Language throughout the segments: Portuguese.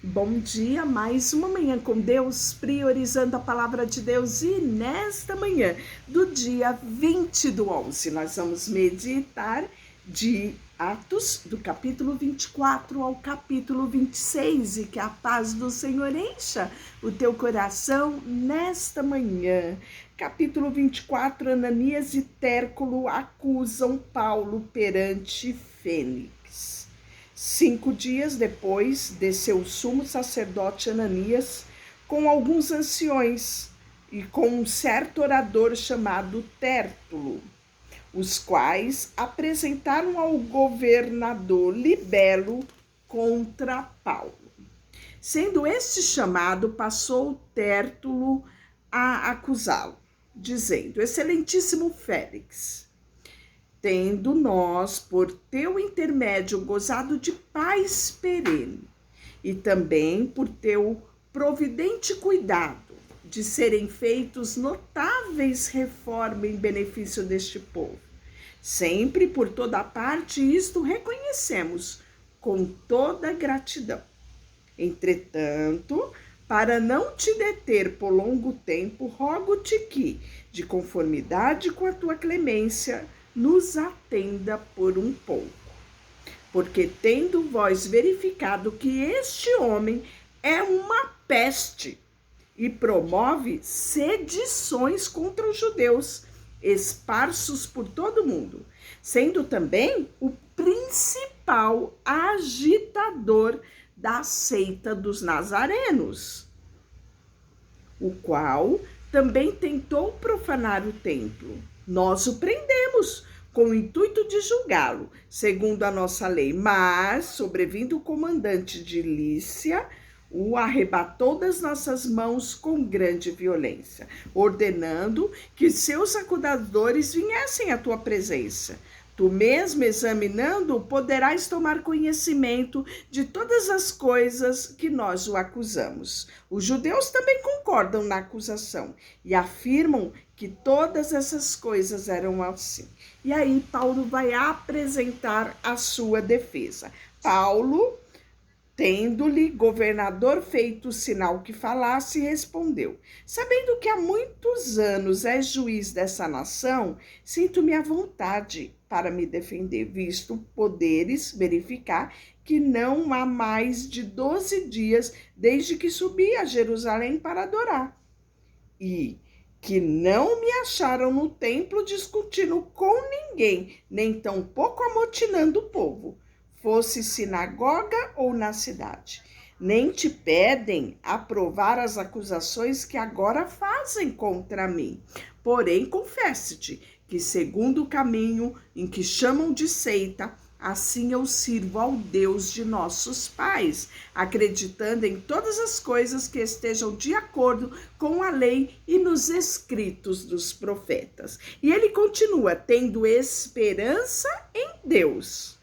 Bom dia, mais uma manhã com Deus, priorizando a palavra de Deus. E nesta manhã do dia 20/11, nós vamos meditar de Atos, do capítulo 24 ao capítulo 26, e que a paz do Senhor encha o teu coração nesta manhã. Capítulo 24, Ananias e Tértulo acusam Paulo perante Fênix. 5 dias depois, desceu o sumo sacerdote Ananias com alguns anciões e com um certo orador chamado Tértulo, os quais apresentaram ao governador Libelo contra Paulo. Sendo este chamado, passou Tértulo a acusá-lo, dizendo: Excelentíssimo Félix, tendo nós, por teu intermédio, gozado de paz perene, e também por teu providente cuidado de serem feitos notáveis reformas em benefício deste povo. Sempre por toda parte isto reconhecemos com toda gratidão. Entretanto, para não te deter por longo tempo, rogo-te que, de conformidade com a tua clemência, nos atenda por um pouco. Porque tendo vós verificado que este homem é uma peste e promove sedições contra os judeus, esparsos por todo o mundo, sendo também o principal agitador da seita dos nazarenos, o qual também tentou profanar o templo. Nós o prendemos com o intuito de julgá-lo, segundo a nossa lei, mas, sobrevindo o comandante de Lícia, o arrebatou das nossas mãos com grande violência, ordenando que seus acusadores viessem à tua presença. Tu mesmo, examinando, poderás tomar conhecimento de todas as coisas que nós o acusamos. Os judeus também concordam na acusação e afirmam que todas essas coisas eram assim. E aí Paulo vai apresentar a sua defesa. Paulo, tendo-lhe governador feito o sinal que falasse, respondeu: Sabendo que há muitos anos és juiz dessa nação, sinto-me à vontade para me defender, visto poderes verificar que não há mais de 12 dias desde que subi a Jerusalém para adorar, e que não me acharam no templo discutindo com ninguém, nem tampouco amotinando o povo, fosse sinagoga ou na cidade. Nem te pedem aprovar as acusações que agora fazem contra mim. Porém, confesse-te que, segundo o caminho em que chamam de seita, assim eu sirvo ao Deus de nossos pais, acreditando em todas as coisas que estejam de acordo com a lei e nos escritos dos profetas. E ele continua: tendo esperança em Deus,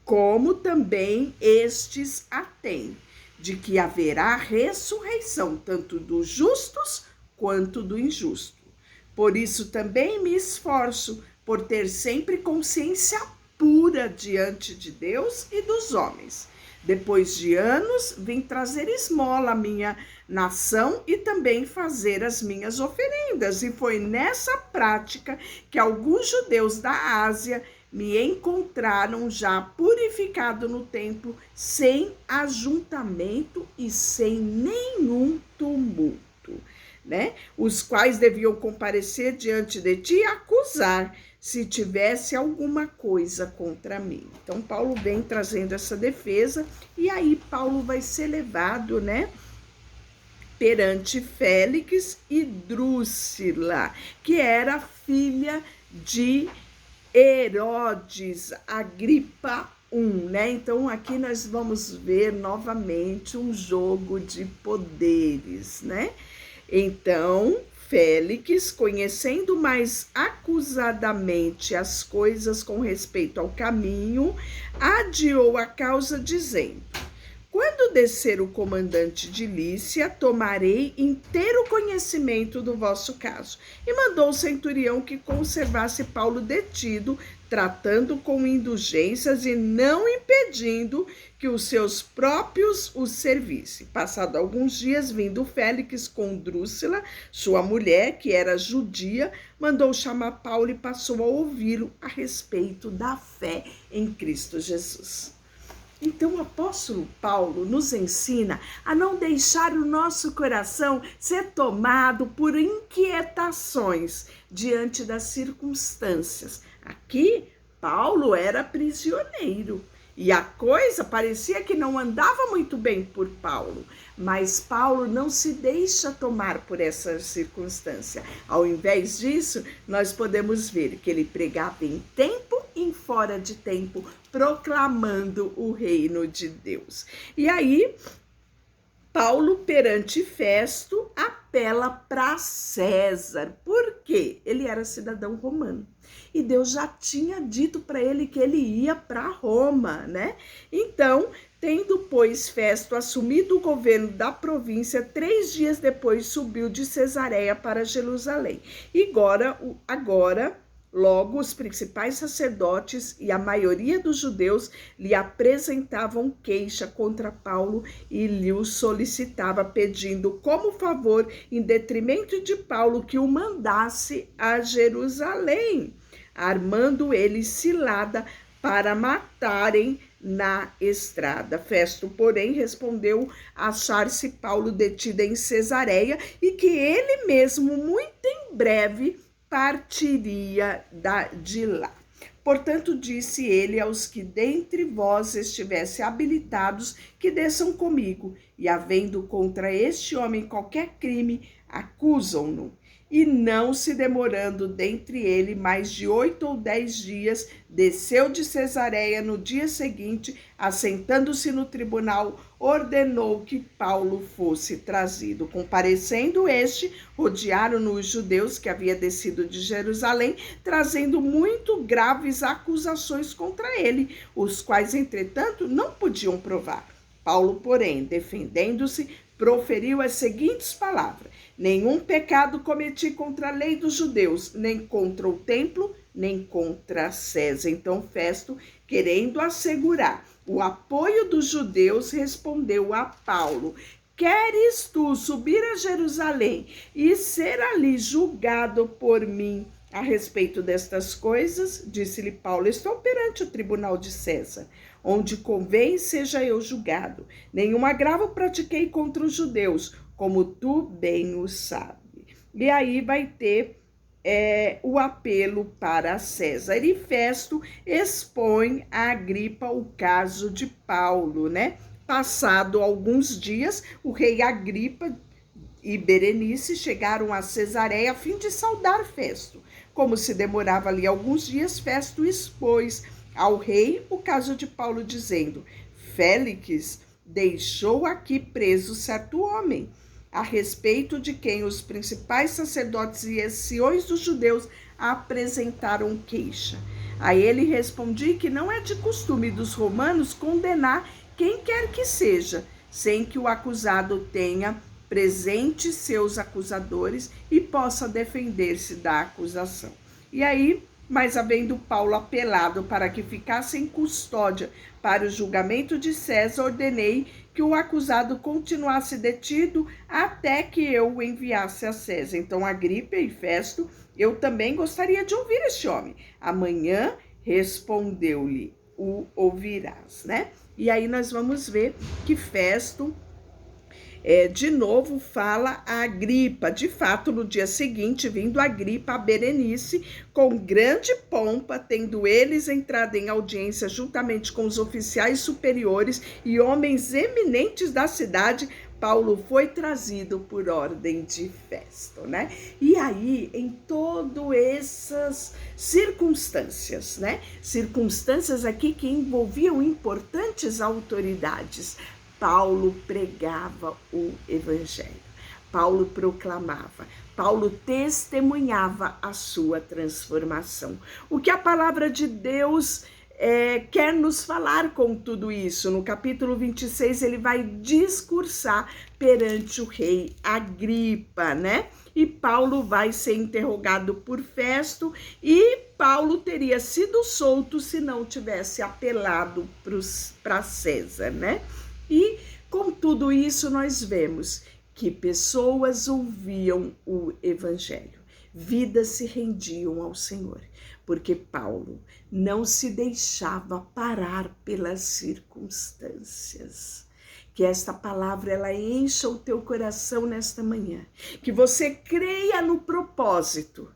como também estes a têm, de que haverá ressurreição tanto dos justos quanto do injusto. Por isso também me esforço por ter sempre consciência pura diante de Deus e dos homens. Depois de anos, vim trazer esmola à minha nação e também fazer as minhas oferendas. E foi nessa prática que alguns judeus da Ásia me encontraram já purificado no templo, sem ajuntamento e sem nenhum tumulto, né? Os quais deviam comparecer diante de ti e acusar, se tivesse alguma coisa contra mim. Então, Paulo vem trazendo essa defesa, e aí Paulo vai ser levado, né, perante Félix e Drúxila, que era filha de Herodes Agripa I, né? Então, aqui nós vamos ver novamente um jogo de poderes, né? Então, Félix, conhecendo mais acusadamente as coisas com respeito ao caminho, adiou a causa, dizendo: Quando descer o comandante de Lícia, tomarei inteiro conhecimento do vosso caso. E mandou o centurião que conservasse Paulo detido, tratando com indulgências e não impedindo que os seus próprios os servissem. Passado alguns dias, vindo Félix com Drúxila, sua mulher, que era judia, mandou chamar Paulo e passou a ouvi-lo a respeito da fé em Cristo Jesus. Então, o apóstolo Paulo nos ensina a não deixar o nosso coração ser tomado por inquietações diante das circunstâncias. Aqui, Paulo era prisioneiro e a coisa parecia que não andava muito bem por Paulo, mas Paulo não se deixa tomar por essa circunstância. Ao invés disso, nós podemos ver que ele pregava em tempo e em fora de tempo, proclamando o reino de Deus. E aí, Paulo, perante Festo, apela para César. Por quê? Ele era cidadão romano. E Deus já tinha dito para ele que ele ia para Roma, né? Então, tendo, pois, Festo assumido o governo da província, 3 dias depois subiu de Cesareia para Jerusalém. E agora logo, os principais sacerdotes e a maioria dos judeus lhe apresentavam queixa contra Paulo e lhe o solicitava, pedindo como favor, em detrimento de Paulo, que o mandasse a Jerusalém, armando ele cilada para matarem na estrada. Festo, porém, respondeu achar-se Paulo detido em Cesareia e que ele mesmo, muito em breve, partiria de lá. Portanto, disse ele aos que dentre vós estivessem habilitados, que desçam comigo, e havendo contra este homem qualquer crime, acusam-no. E não se demorando dentre ele mais de 8 ou 10 dias, desceu de Cesareia no dia seguinte, assentando-se no tribunal, ordenou que Paulo fosse trazido. Comparecendo este, rodearam-no os judeus que havia descido de Jerusalém, trazendo muito graves acusações contra ele, os quais, entretanto, não podiam provar. Paulo, porém, defendendo-se, proferiu as seguintes palavras: nenhum pecado cometi contra a lei dos judeus, nem contra o templo, nem contra César. Então Festo, querendo assegurar o apoio dos judeus, respondeu a Paulo: queres tu subir a Jerusalém e ser ali julgado por mim a respeito destas coisas? Disse-lhe Paulo: estou perante o tribunal de César, onde convém seja eu julgado. Nenhum agravo pratiquei contra os judeus, como tu bem o sabes. E aí vai ter o apelo para César. E Festo expõe a Agripa o caso de Paulo, né? Passado alguns dias, o rei Agripa e Berenice chegaram a Cesareia a fim de saudar Festo. Como se demorava ali alguns dias, Festo expôs ao rei o caso de Paulo, dizendo: Félix deixou aqui preso certo homem, a respeito de quem os principais sacerdotes e anciões dos judeus apresentaram queixa. A ele respondi que não é de costume dos romanos condenar quem quer que seja, sem que o acusado tenha presente seus acusadores e possa defender-se da acusação. E aí, mas havendo Paulo apelado para que ficasse em custódia para o julgamento de César, ordenei que o acusado continuasse detido até que eu o enviasse a César. Então Agripa e Festo: eu também gostaria de ouvir este homem. Amanhã, respondeu-lhe, o ouvirás, né? E aí nós vamos ver que Festo de novo fala a Agripa. De fato, no dia seguinte, vindo Agripa a Berenice, com grande pompa, tendo eles entrado em audiência juntamente com os oficiais superiores e homens eminentes da cidade, Paulo foi trazido por ordem de Festo, né? E aí, em todas essas circunstâncias, né? Circunstâncias aqui que envolviam importantes autoridades, Paulo pregava o evangelho, Paulo proclamava, Paulo testemunhava a sua transformação. O que a palavra de Deus quer nos falar com tudo isso? No capítulo 26, ele vai discursar perante o rei Agripa, né? E Paulo vai ser interrogado por Festo e Paulo teria sido solto se não tivesse apelado para César, né? E com tudo isso nós vemos que pessoas ouviam o evangelho, vidas se rendiam ao Senhor, porque Paulo não se deixava parar pelas circunstâncias. Que esta palavra ela encha o teu coração nesta manhã, que você creia no propósito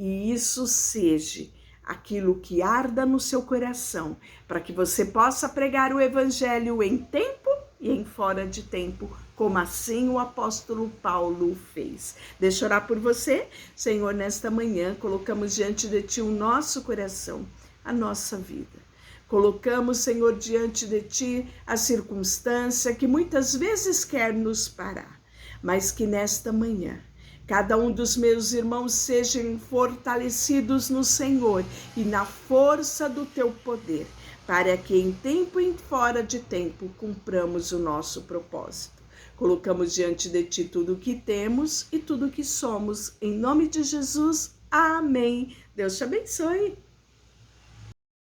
e isso seja aquilo que arda no seu coração, para que você possa pregar o evangelho em tempo e em fora de tempo, como assim o apóstolo Paulo fez. Deixa eu orar por você. Senhor, nesta manhã colocamos diante de ti o nosso coração, a nossa vida. Colocamos, Senhor, diante de ti a circunstância que muitas vezes quer nos parar, mas que nesta manhã cada um dos meus irmãos sejam fortalecidos no Senhor e na força do teu poder, para que em tempo e fora de tempo cumpramos o nosso propósito. Colocamos diante de ti tudo o que temos e tudo o que somos. Em nome de Jesus, amém. Deus te abençoe.